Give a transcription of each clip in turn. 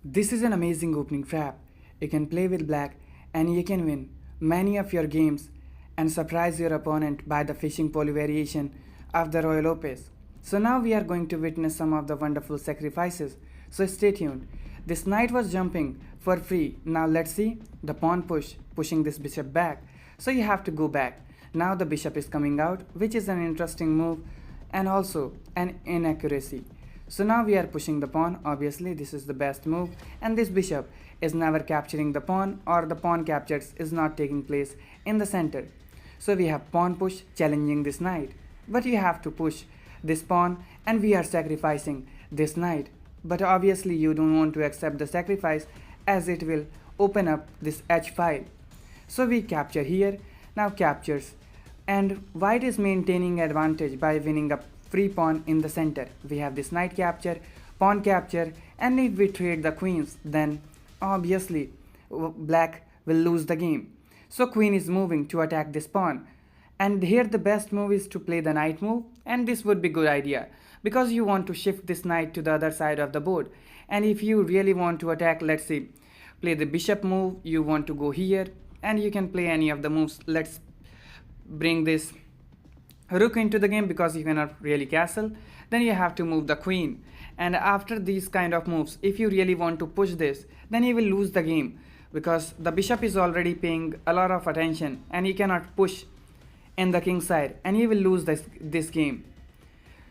This is an amazing opening trap. You can play with black and you can win many of your games and surprise your opponent by the fishing poly variation of the Royal Opus. So now we are going to witness some of the wonderful sacrifices. So stay tuned. This knight was jumping for free. Now let's see the pawn pushing this bishop back. So you have to go back. Now the bishop is coming out, which is an interesting move and also an inaccuracy. So now we are pushing the pawn. Obviously this is the best move, and this bishop is never capturing the pawn, or the pawn captures is not taking place in the center. So we have pawn push challenging this knight, but you have to push this pawn and we are sacrificing this knight. But obviously you don't want to accept the sacrifice as it will open up this h file. So we capture here, now captures, and white is maintaining advantage by winning a free pawn in the center. We have this knight capture, pawn capture, and if we trade the queens, then obviously black will lose the game. So queen is moving to attack this pawn, and here the best move is to play the knight move, and this would be good idea because you want to shift this knight to the other side of the board. And if you really want to attack, let's say play the bishop move, you want to go here and you can play any of the moves. Let's bring this rook into the game because you cannot really castle. Then you have to move the queen, and after these kind of moves, if you really want to push this, then you will lose the game because the bishop is already paying a lot of attention and he cannot push in the king side, and he will lose this game.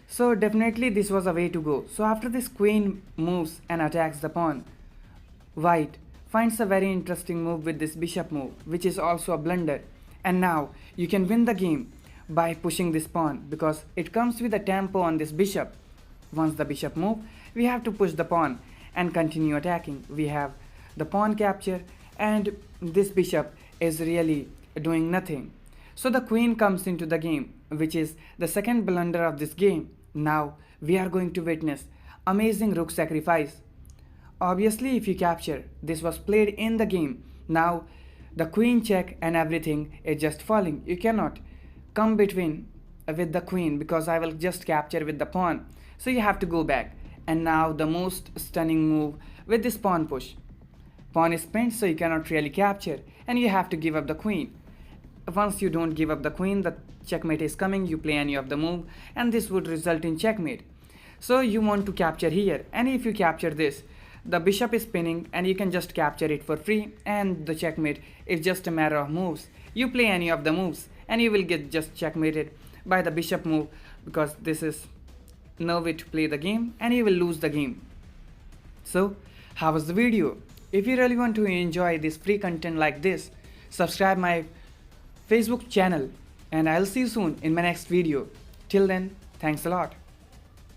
So definitely this was a way to go. So after this queen moves and attacks the pawn, white finds a very interesting move with this bishop move, which is also a blunder. And now you can win the game by pushing this pawn because it comes with a tempo on this bishop. Once the bishop moves, we have to push the pawn and continue attacking. We have the pawn capture, and this bishop is really doing nothing. So the queen comes into the game, which is the second blunder of this game. Now we are going to witness amazing rook sacrifice. Obviously if you capture, this was played in the game. Now the queen check and everything is just falling. You cannot come between with the queen because I will just capture with the pawn. So you have to go back. And now the most stunning move with this pawn push. Pawn is pinned, so you cannot really capture, and you have to give up the queen. Once you don't give up the queen, the checkmate is coming, you play any of the move, and this would result in checkmate. So you want to capture here, and if you capture this, the bishop is spinning and you can just capture it for free, and the checkmate is just a matter of moves. You play any of the moves and you will get just checkmated by the bishop move because this is no way to play the game and you will lose the game. So how was the video? If you really want to enjoy this free content like this, subscribe my Facebook channel, and I'll see you soon in my next video. Till then, thanks a lot.